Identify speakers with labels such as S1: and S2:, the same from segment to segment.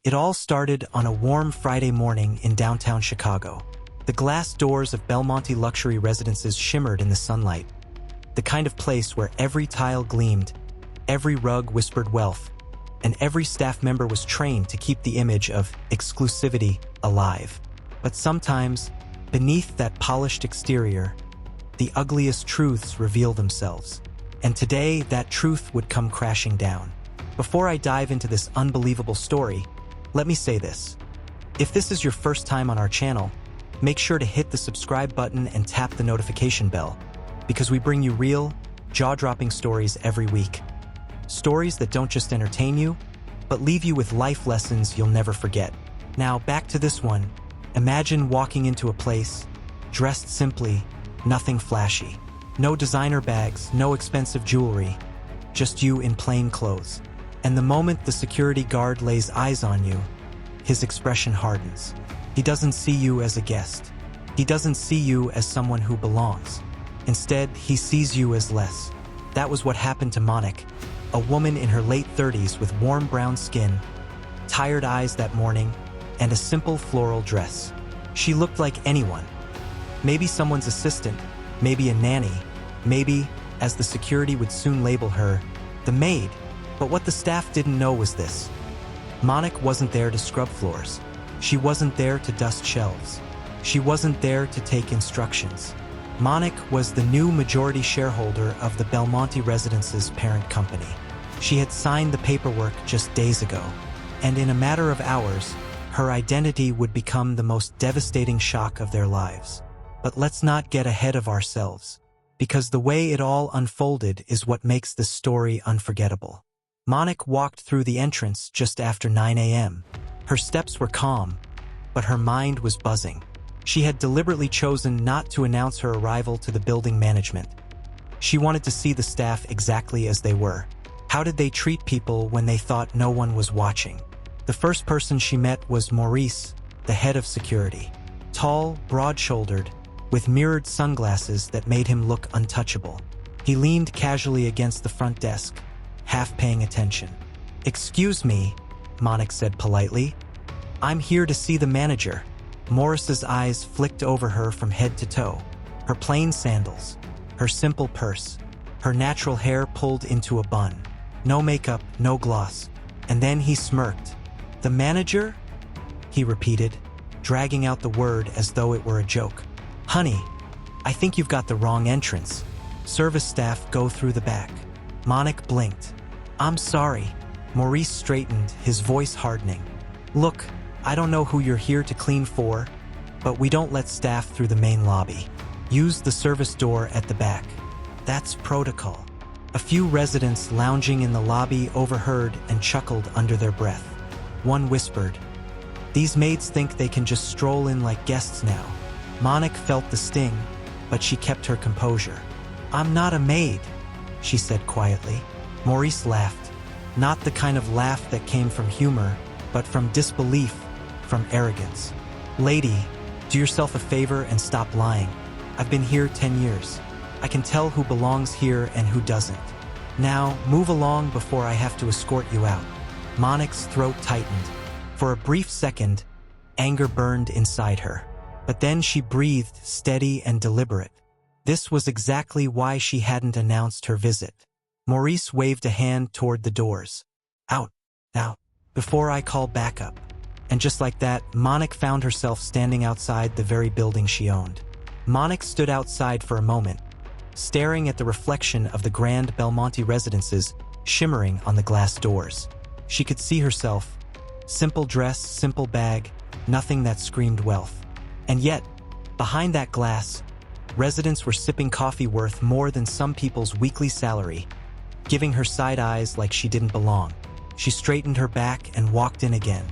S1: It all started on a warm Friday morning in downtown Chicago. The glass doors of Belmonte luxury residences shimmered in the sunlight, the kind of place where every tile gleamed, every rug whispered wealth, and every staff member was trained to keep the image of exclusivity alive. But sometimes, beneath that polished exterior, the ugliest truths reveal themselves. And today, that truth would come crashing down. Before I dive into this unbelievable story, let me say this. If this is your first time on our channel, make sure to hit the subscribe button and tap the notification bell, because we bring you real, jaw-dropping stories every week. Stories that don't just entertain you, but leave you with life lessons you'll never forget. Now, back to this one. Imagine walking into a place, dressed simply, nothing flashy. No designer bags, no expensive jewelry, just you in plain clothes. And the moment the security guard lays eyes on you, his expression hardens. He doesn't see you as a guest. He doesn't see you as someone who belongs. Instead, he sees you as less. That was what happened to Monique, a woman in her late 30s with warm brown skin, tired eyes that morning, and a simple floral dress. She looked like anyone. Maybe someone's assistant, maybe a nanny, maybe, as the security would soon label her, the maid. But what the staff didn't know was this. Monique wasn't there to scrub floors. She wasn't there to dust shelves. She wasn't there to take instructions. Monique was the new majority shareholder of the Belmonte Residence's parent company. She had signed the paperwork just days ago, and in a matter of hours, her identity would become the most devastating shock of their lives. But let's not get ahead of ourselves, because the way it all unfolded is what makes this story unforgettable. Monique walked through the entrance just after 9 a.m. Her steps were calm, but her mind was buzzing. She had deliberately chosen not to announce her arrival to the building management. She wanted to see the staff exactly as they were. How did they treat people when they thought no one was watching? The first person she met was Maurice, the head of security. Tall, broad-shouldered, with mirrored sunglasses that made him look untouchable. He leaned casually against the front desk, half paying attention. "Excuse me," Monique said politely. "I'm here to see the manager." Maurice's eyes flicked over her from head to toe. Her plain sandals, her simple purse, her natural hair pulled into a bun. No makeup, no gloss. And then he smirked. "The manager?" he repeated, dragging out the word as though it were a joke. "Honey, I think you've got the wrong entrance. Service staff go through the back." Monique blinked. "I'm sorry." Maurice straightened, his voice hardening. "Look, I don't know who you're here to clean for, but we don't let staff through the main lobby. Use the service door at the back. That's protocol." A few residents lounging in the lobby overheard and chuckled under their breath. One whispered, "These maids think they can just stroll in like guests now." Monique felt the sting, but she kept her composure. "I'm not a maid," she said quietly. Maurice laughed, not the kind of laugh that came from humor, but from disbelief, from arrogance. "Lady, do yourself a favor and stop lying. I've been here 10 years. I can tell who belongs here and who doesn't. Now, move along before I have to escort you out." Monique's throat tightened. For a brief second, anger burned inside her. But then she breathed, steady and deliberate. This was exactly why she hadn't announced her visit. Maurice waved a hand toward the doors. "Out, out, before I call backup." And just like that, Monique found herself standing outside the very building she owned. Monique stood outside for a moment, staring at the reflection of the grand Belmonte residences shimmering on the glass doors. She could see herself. Simple dress, simple bag, nothing that screamed wealth. And yet, behind that glass, residents were sipping coffee worth more than some people's weekly salary, giving her side eyes like she didn't belong. She straightened her back and walked in again.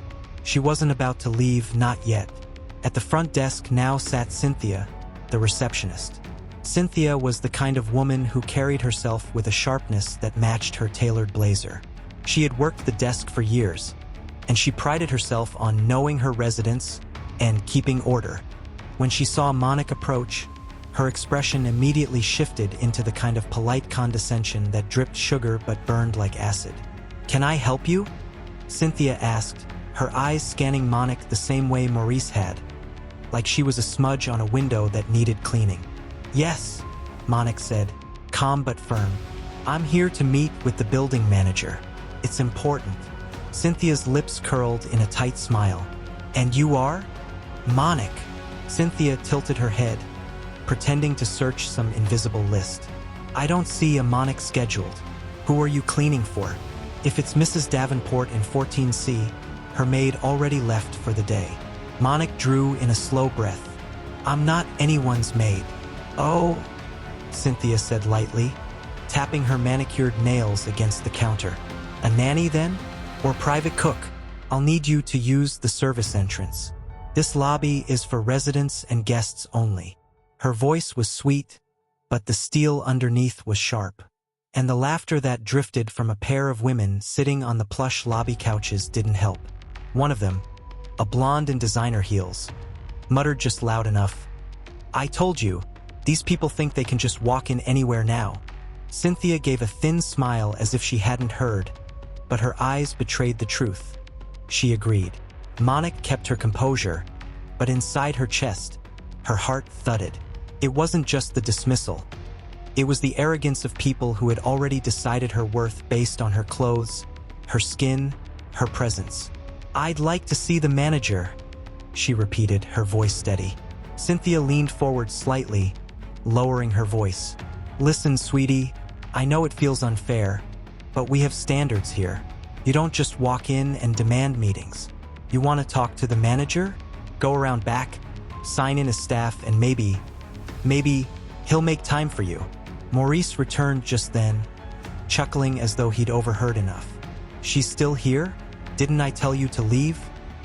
S1: She wasn't about to leave, not yet. At the front desk now sat Cynthia, the receptionist. Cynthia was the kind of woman who carried herself with a sharpness that matched her tailored blazer. She had worked the desk for years, and she prided herself on knowing her residents and keeping order. When she saw Monique approach, her expression immediately shifted into the kind of polite condescension that dripped sugar but burned like acid. "Can I help you?" Cynthia asked, her eyes scanning Monique the same way Maurice had, like she was a smudge on a window that needed cleaning. "Yes," Monique said, calm but firm. "I'm here to meet with the building manager. It's important." Cynthia's lips curled in a tight smile. "And you are?" "Monique." Cynthia tilted her head, pretending to search some invisible list. "I don't see a Monique scheduled. Who are you cleaning for?" "If it's Mrs. Davenport in 14C, her maid already left for the day." Monique drew in a slow breath. "I'm not anyone's maid." "Oh," Cynthia said lightly, tapping her manicured nails against the counter. "A nanny then? Or private cook? I'll need you to use the service entrance. This lobby is for residents and guests only." Her voice was sweet, but the steel underneath was sharp. And the laughter that drifted from a pair of women sitting on the plush lobby couches didn't help. One of them, a blonde in designer heels, muttered just loud enough, "I told you, these people think they can just walk in anywhere now." Cynthia gave a thin smile as if she hadn't heard, but her eyes betrayed the truth. She agreed. Monique kept her composure, but inside her chest, her heart thudded. It wasn't just the dismissal. It was the arrogance of people who had already decided her worth based on her clothes, her skin, her presence. "I'd like to see the manager," she repeated, her voice steady. Cynthia leaned forward slightly, lowering her voice. "Listen, sweetie, I know it feels unfair, but we have standards here. You don't just walk in and demand meetings. You want to talk to the manager? Go around back, sign in as staff, and maybe he'll make time for you." Maurice returned just then, chuckling as though he'd overheard enough. "She's still here? Didn't I tell you to leave?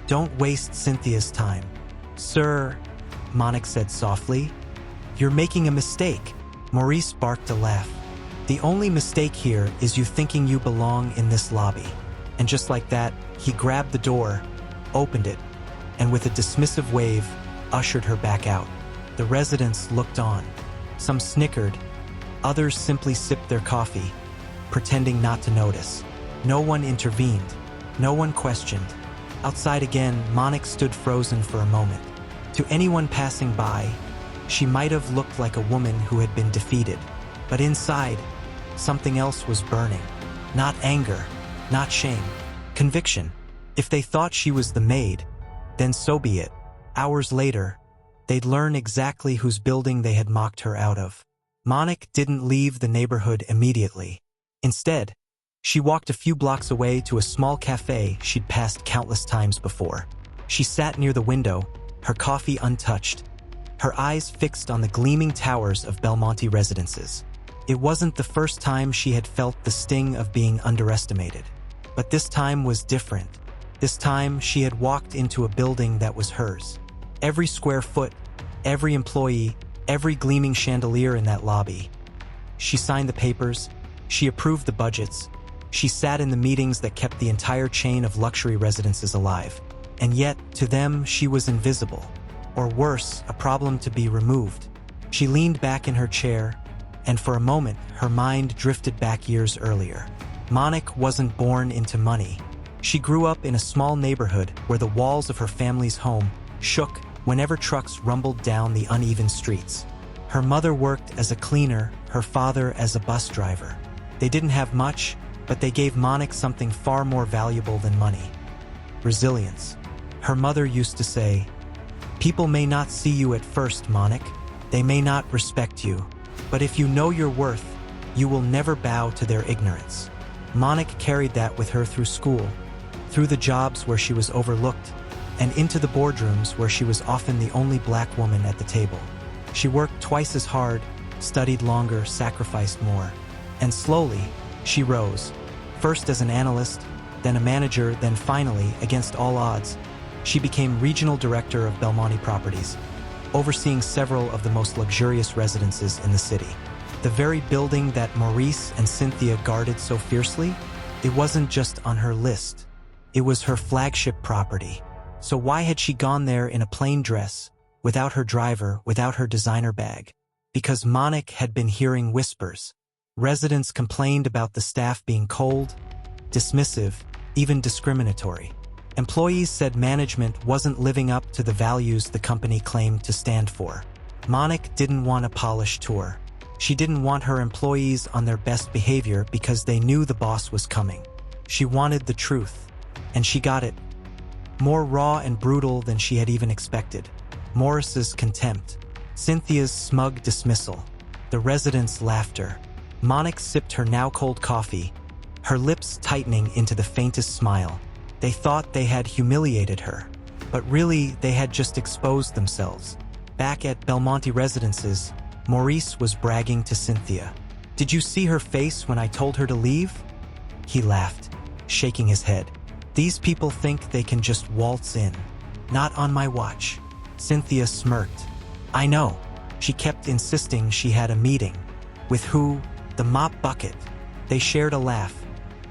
S1: Don't waste Cynthia's time." "Sir," Monique said softly, "you're making a mistake." Maurice barked a laugh. "The only mistake here is you thinking you belong in this lobby." And just like that, he grabbed the door, opened it, and with a dismissive wave, ushered her back out. The residents looked on. Some snickered, others simply sipped their coffee, pretending not to notice. No one intervened. No one questioned. Outside again, Monique stood frozen for a moment. To anyone passing by, she might have looked like a woman who had been defeated. But inside, something else was burning. Not anger, not shame, conviction. If they thought she was the maid, then so be it. Hours later, they'd learn exactly whose building they had mocked her out of. Monique didn't leave the neighborhood immediately. Instead, she walked a few blocks away to a small cafe she'd passed countless times before. She sat near the window, her coffee untouched, her eyes fixed on the gleaming towers of Belmonte residences. It wasn't the first time she had felt the sting of being underestimated. But this time was different. This time, she had walked into a building that was hers. Every square foot, every employee, every gleaming chandelier in that lobby. She signed the papers, she approved the budgets, she sat in the meetings that kept the entire chain of luxury residences alive. And yet, to them, she was invisible. Or worse, a problem to be removed. She leaned back in her chair, and for a moment, her mind drifted back years earlier. Monique wasn't born into money. She grew up in a small neighborhood where the walls of her family's home shook whenever trucks rumbled down the uneven streets. Her mother worked as a cleaner, her father as a bus driver. They didn't have much, but they gave Monique something far more valuable than money: resilience. Her mother used to say, "People may not see you at first, Monique. They may not respect you. But if you know your worth, you will never bow to their ignorance." Monique carried that with her through school, through the jobs where she was overlooked, and into the boardrooms where she was often the only black woman at the table. She worked twice as hard, studied longer, sacrificed more. And slowly, she rose, first as an analyst, then a manager, then finally, against all odds, she became regional director of Belmonte Properties, overseeing several of the most luxurious residences in the city. The very building that Maurice and Cynthia guarded so fiercely, it wasn't just on her list. It was her flagship property. So why had she gone there in a plain dress, without her driver, without her designer bag? Because Monique had been hearing whispers. Residents complained about the staff being cold, dismissive, even discriminatory. Employees said management wasn't living up to the values the company claimed to stand for. Monica didn't want a polished tour. She didn't want her employees on their best behavior because they knew the boss was coming. She wanted the truth. And she got it. More raw and brutal than she had even expected. Morris's contempt. Cynthia's smug dismissal. The residents' laughter. Monica sipped her now-cold coffee, her lips tightening into the faintest smile. They thought they had humiliated her, but really they had just exposed themselves. Back at Belmonte Residences, Maurice was bragging to Cynthia. "Did you see her face when I told her to leave?" He laughed, shaking his head. "These people think they can just waltz in. Not on my watch." Cynthia smirked. "I know." She kept insisting she had a meeting. With who? The mop bucket. They shared a laugh,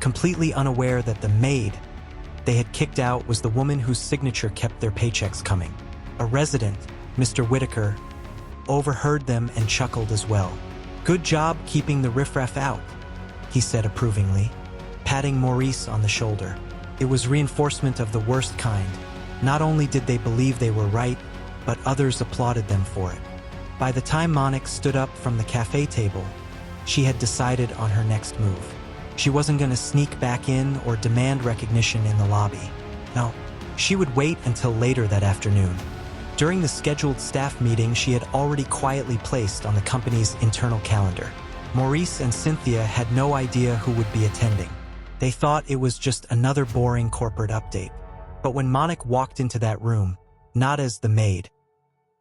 S1: completely unaware that the maid they had kicked out was the woman whose signature kept their paychecks coming. A resident, Mr. Whitaker, overheard them and chuckled as well. "Good job keeping the riffraff out," he said approvingly, patting Maurice on the shoulder. It was reinforcement of the worst kind. Not only did they believe they were right, but others applauded them for it. By the time Monica stood up from the cafe table, she had decided on her next move. She wasn't going to sneak back in or demand recognition in the lobby. No, she would wait until later that afternoon. During the scheduled staff meeting she had already quietly placed on the company's internal calendar. Maurice and Cynthia had no idea who would be attending. They thought it was just another boring corporate update. But when Monica walked into that room, not as the maid,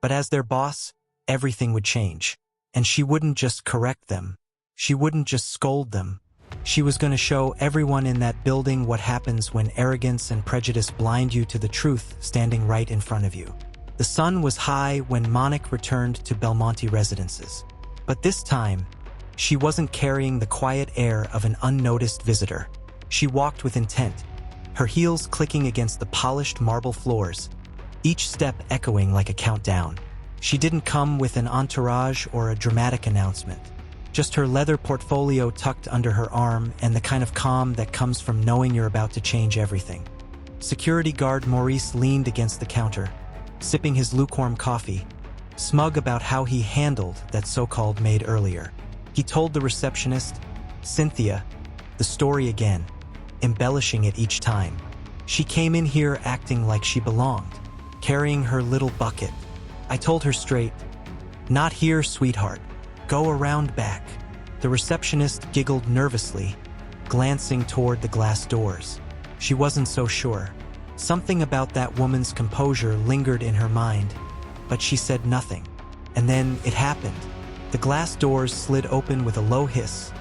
S1: but as their boss, everything would change. And she wouldn't just correct them. She wouldn't just scold them. She was going to show everyone in that building what happens when arrogance and prejudice blind you to the truth standing right in front of you. The sun was high when Monica returned to Belmonte Residences. But this time, she wasn't carrying the quiet air of an unnoticed visitor. She walked with intent, her heels clicking against the polished marble floors, each step echoing like a countdown. She didn't come with an entourage or a dramatic announcement. Just her leather portfolio tucked under her arm and the kind of calm that comes from knowing you're about to change everything. Security guard Maurice leaned against the counter, sipping his lukewarm coffee, smug about how he handled that so-called maid earlier. He told the receptionist, Cynthia, the story again, embellishing it each time. She came in here acting like she belonged, carrying her little bucket. I told her straight, "Not here, sweetheart. Go around back." The receptionist giggled nervously, glancing toward the glass doors. She wasn't so sure. Something about that woman's composure lingered in her mind, but she said nothing. And then it happened. The glass doors slid open with a low hiss,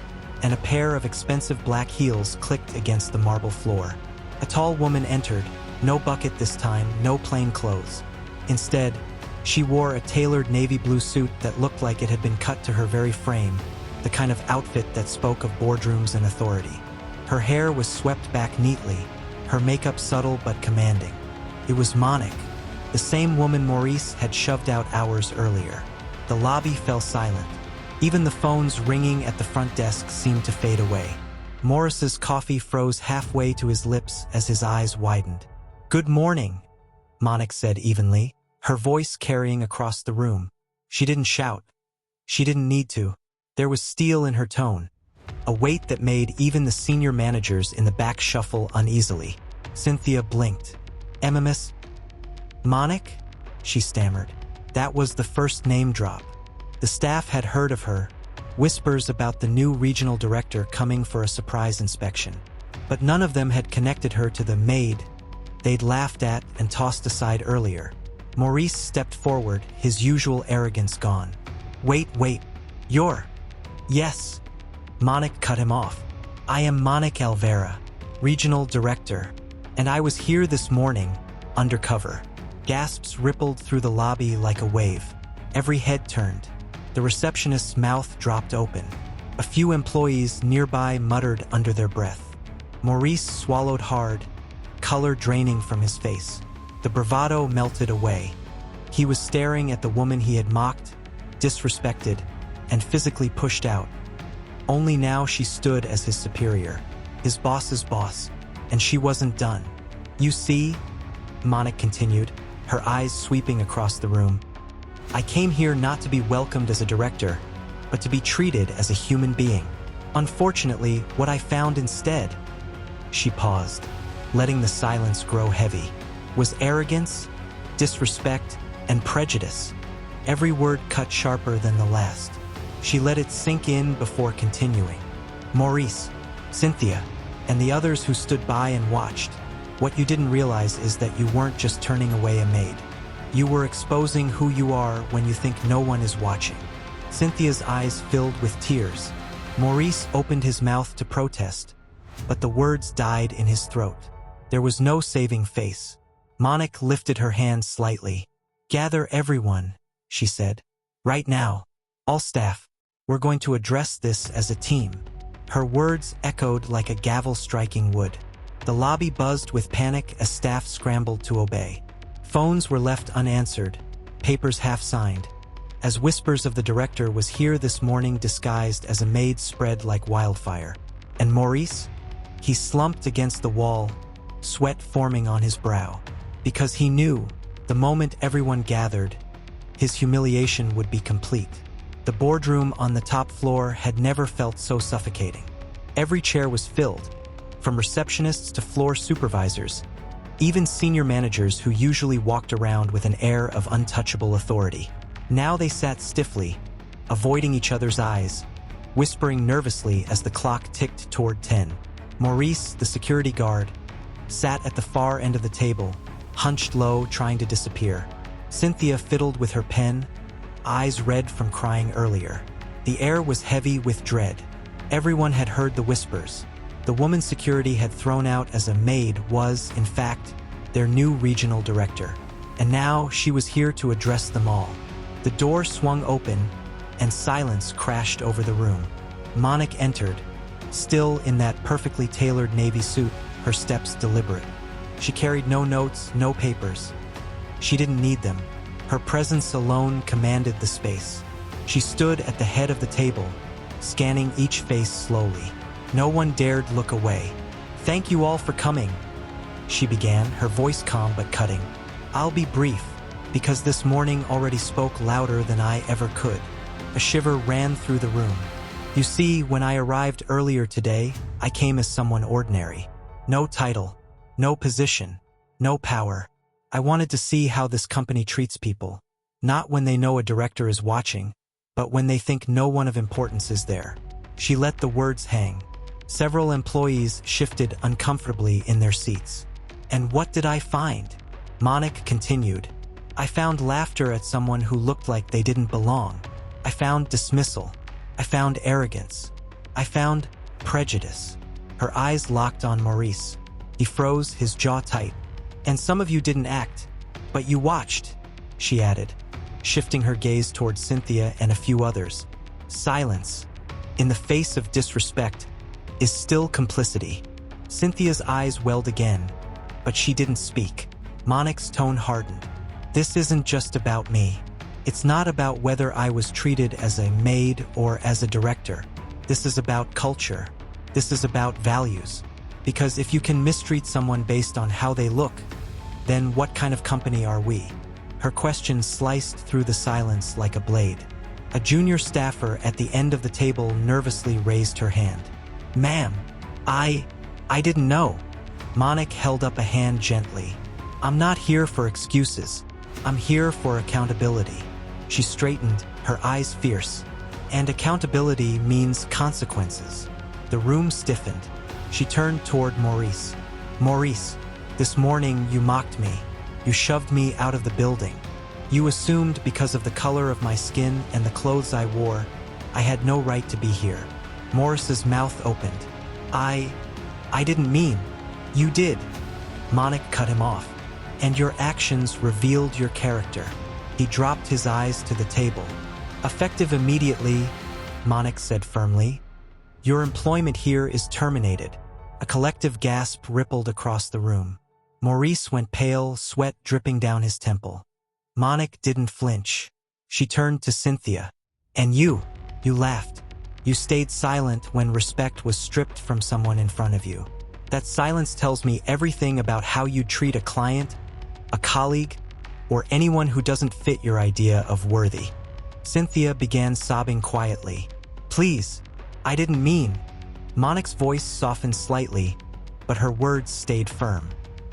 S1: and a pair of expensive black heels clicked against the marble floor. A tall woman entered, no bucket this time, no plain clothes. Instead, she wore a tailored navy blue suit that looked like it had been cut to her very frame, the kind of outfit that spoke of boardrooms and authority. Her hair was swept back neatly, her makeup subtle but commanding. It was Monica, the same woman Maurice had shoved out hours earlier. The lobby fell silent. Even the phones ringing at the front desk seemed to fade away. Morris's coffee froze halfway to his lips as his eyes widened. "Good morning," Monica said evenly, her voice carrying across the room. She didn't shout. She didn't need to. There was steel in her tone, a weight that made even the senior managers in the back shuffle uneasily. Cynthia blinked. "MMS? Monica?" she stammered. That was the first name drop. The staff had heard of her, whispers about the new regional director coming for a surprise inspection. But none of them had connected her to the maid they'd laughed at and tossed aside earlier. Maurice stepped forward, his usual arrogance gone. Wait, you're..." "Yes." Monica cut him off. "I am Monica Alvera, regional director, and I was here this morning, undercover." Gasps rippled through the lobby like a wave. Every head turned. The receptionist's mouth dropped open. A few employees nearby muttered under their breath. Maurice swallowed hard, color draining from his face. The bravado melted away. He was staring at the woman he had mocked, disrespected, and physically pushed out. Only now she stood as his superior, his boss's boss, and she wasn't done. You see, Monica continued, her eyes sweeping across the room. I came here not to be welcomed as a director, but to be treated as a human being. Unfortunately, what I found instead, she paused, letting the silence grow heavy, was arrogance, disrespect, and prejudice. Every word cut sharper than the last. She let it sink in before continuing. Maurice, Cynthia, and the others who stood by and watched, what you didn't realize is that you weren't just turning away a maid. You were exposing who you are when you think no one is watching. Cynthia's eyes filled with tears. Maurice opened his mouth to protest, but the words died in his throat. There was no saving face. Monica lifted her hand slightly. Gather everyone, she said. Right now. All staff. We're going to address this as a team. Her words echoed like a gavel striking wood. The lobby buzzed with panic as staff scrambled to obey. Phones were left unanswered, papers half-signed, as whispers of the director was here this morning disguised as a maid spread like wildfire. And Maurice? He slumped against the wall, sweat forming on his brow, because he knew, the moment everyone gathered, his humiliation would be complete. The boardroom on the top floor had never felt so suffocating. Every chair was filled, from receptionists to floor supervisors, even senior managers who usually walked around with an air of untouchable authority. Now they sat stiffly, avoiding each other's eyes, whispering nervously as the clock ticked toward 10. Maurice, the security guard, sat at the far end of the table, hunched low, trying to disappear. Cynthia fiddled with her pen, eyes red from crying earlier. The air was heavy with dread. Everyone had heard the whispers. The woman security had thrown out as a maid was, in fact, their new regional director. And now she was here to address them all. The door swung open, and silence crashed over the room. Monica entered, still in that perfectly tailored navy suit, her steps deliberate. She carried no notes, no papers. She didn't need them. Her presence alone commanded the space. She stood at the head of the table, scanning each face slowly. No one dared look away. Thank you all for coming, she began, her voice calm but cutting. I'll be brief, because this morning already spoke louder than I ever could. A shiver ran through the room. You see, when I arrived earlier today, I came as someone ordinary. No title, no position, no power. I wanted to see how this company treats people. Not when they know a director is watching, but when they think no one of importance is there. She let the words hang. Several employees shifted uncomfortably in their seats. And what did I find? Monica continued. I found laughter at someone who looked like they didn't belong. I found dismissal. I found arrogance. I found prejudice. Her eyes locked on Maurice. He froze, his jaw tight. And some of you didn't act, but you watched, she added, shifting her gaze toward Cynthia and a few others. Silence, in the face of disrespect, is still complicity. Cynthia's eyes welled again, but she didn't speak. Monica's tone hardened. This isn't just about me. It's not about whether I was treated as a maid or as a director. This is about culture. This is about values. Because if you can mistreat someone based on how they look, then what kind of company are we? Her question sliced through the silence like a blade. A junior staffer at the end of the table nervously raised her hand. Ma'am, I didn't know. Monica held up a hand gently. I'm not here for excuses. I'm here for accountability. She straightened, her eyes fierce. And accountability means consequences. The room stiffened. She turned toward Maurice. Maurice, this morning you mocked me. You shoved me out of the building. You assumed because of the color of my skin and the clothes I wore, I had no right to be here. Maurice's mouth opened. I didn't mean. You did. Monica cut him off. And your actions revealed your character. He dropped his eyes to the table. Effective immediately, Monica said firmly. Your employment here is terminated. A collective gasp rippled across the room. Maurice went pale, sweat dripping down his temple. Monica didn't flinch. She turned to Cynthia. And you laughed. You stayed silent when respect was stripped from someone in front of you. That silence tells me everything about how you treat a client, a colleague, or anyone who doesn't fit your idea of worthy. Cynthia began sobbing quietly. Please, I didn't mean. Monique's voice softened slightly, but her words stayed firm.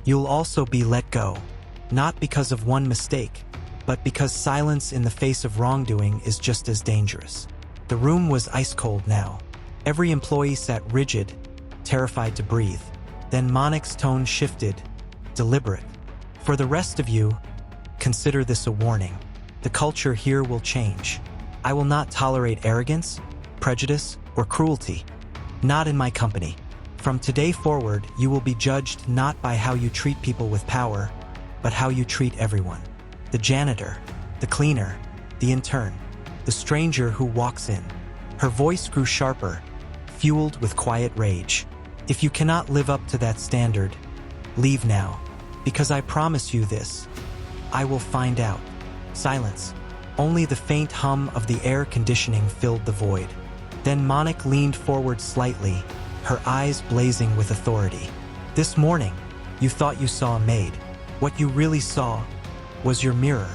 S1: You'll also be let go. Not because of one mistake, but because silence in the face of wrongdoing is just as dangerous. The room was ice cold now. Every employee sat rigid, terrified to breathe. Then Monique's tone shifted, deliberate. For the rest of you, consider this a warning. The culture here will change. I will not tolerate arrogance, prejudice, or cruelty. Not in my company. From today forward, you will be judged not by how you treat people with power, but how you treat everyone. The janitor, the cleaner, the intern, the stranger who walks in. Her voice grew sharper, fueled with quiet rage. If you cannot live up to that standard, leave now. Because I promise you this, I will find out. Silence. Only the faint hum of the air conditioning filled the void. Then Monique leaned forward slightly, her eyes blazing with authority. This morning, you thought you saw a maid. What you really saw was your mirror.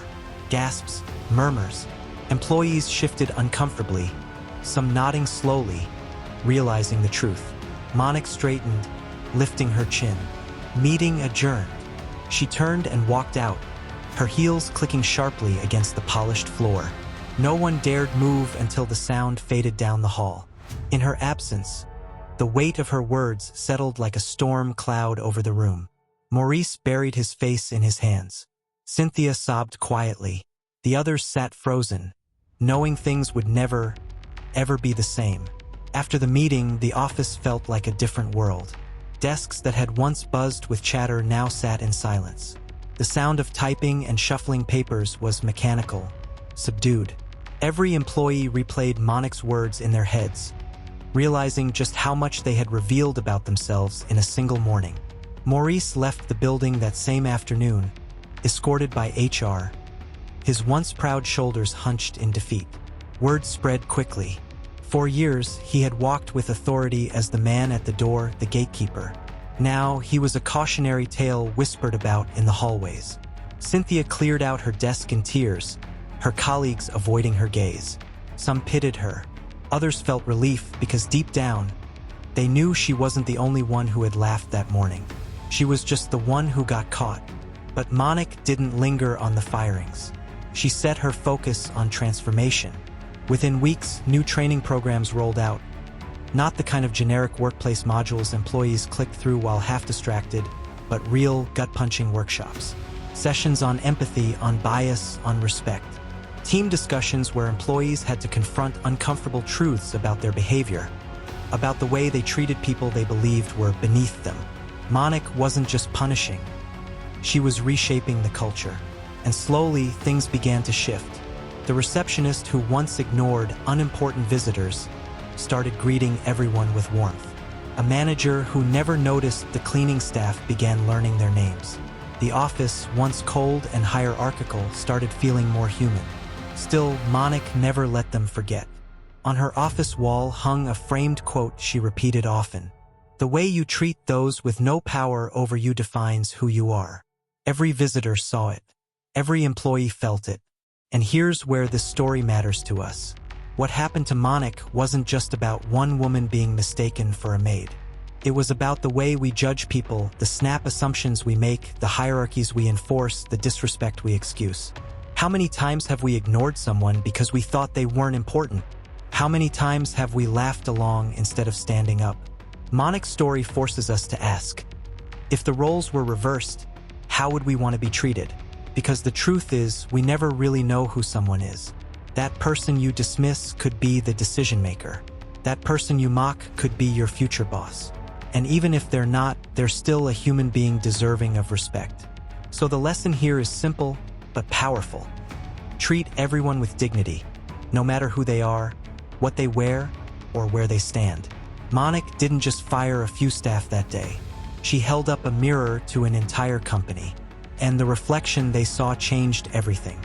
S1: Gasps, murmurs. Employees shifted uncomfortably, some nodding slowly, realizing the truth. Monique straightened, lifting her chin. Meeting adjourned. She turned and walked out, her heels clicking sharply against the polished floor. No one dared move until the sound faded down the hall. In her absence, the weight of her words settled like a storm cloud over the room. Maurice buried his face in his hands. Cynthia sobbed quietly. The others sat frozen, knowing things would never, ever be the same. After the meeting, the office felt like a different world. Desks that had once buzzed with chatter now sat in silence. The sound of typing and shuffling papers was mechanical, subdued. Every employee replayed Monique's words in their heads, realizing just how much they had revealed about themselves in a single morning. Maurice left the building that same afternoon, escorted by HR, his once proud shoulders hunched in defeat. Word spread quickly. For years, he had walked with authority as the man at the door, the gatekeeper. Now, he was a cautionary tale whispered about in the hallways. Cynthia cleared out her desk in tears, her colleagues avoiding her gaze. Some pitied her. Others felt relief because deep down, they knew she wasn't the only one who had laughed that morning. She was just the one who got caught. But Monique didn't linger on the firings. She set her focus on transformation. Within weeks, new training programs rolled out. Not the kind of generic workplace modules employees clicked through while half distracted, but real, gut-punching workshops. Sessions on empathy, on bias, on respect. Team discussions where employees had to confront uncomfortable truths about their behavior, about the way they treated people they believed were beneath them. Monique wasn't just punishing. She was reshaping the culture. And slowly, things began to shift. The receptionist who once ignored unimportant visitors started greeting everyone with warmth. A manager who never noticed the cleaning staff began learning their names. The office, once cold and hierarchical, started feeling more human. Still, Monique never let them forget. On her office wall hung a framed quote she repeated often. The way you treat those with no power over you defines who you are. Every visitor saw it. Every employee felt it. And here's where this story matters to us. What happened to Monique wasn't just about one woman being mistaken for a maid. It was about the way we judge people, the snap assumptions we make, the hierarchies we enforce, the disrespect we excuse. How many times have we ignored someone because we thought they weren't important? How many times have we laughed along instead of standing up? Monique's story forces us to ask, if the roles were reversed, how would we want to be treated? Because the truth is, we never really know who someone is. That person you dismiss could be the decision maker. That person you mock could be your future boss. And even if they're not, they're still a human being deserving of respect. So the lesson here is simple, but powerful. Treat everyone with dignity, no matter who they are, what they wear, or where they stand. Monique didn't just fire a few staff that day. She held up a mirror to an entire company. And the reflection they saw changed everything.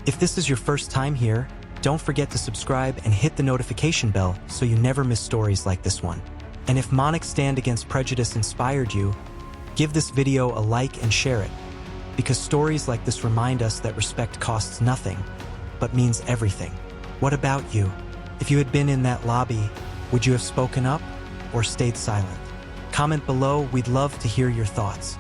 S1: If this is your first time here, don't forget to subscribe and hit the notification bell so you never miss stories like this one. And if Monica's stand against prejudice inspired you, give this video a like and share it, because stories like this remind us that respect costs nothing, but means everything. What about you? If you had been in that lobby, would you have spoken up or stayed silent? Comment below, we'd love to hear your thoughts.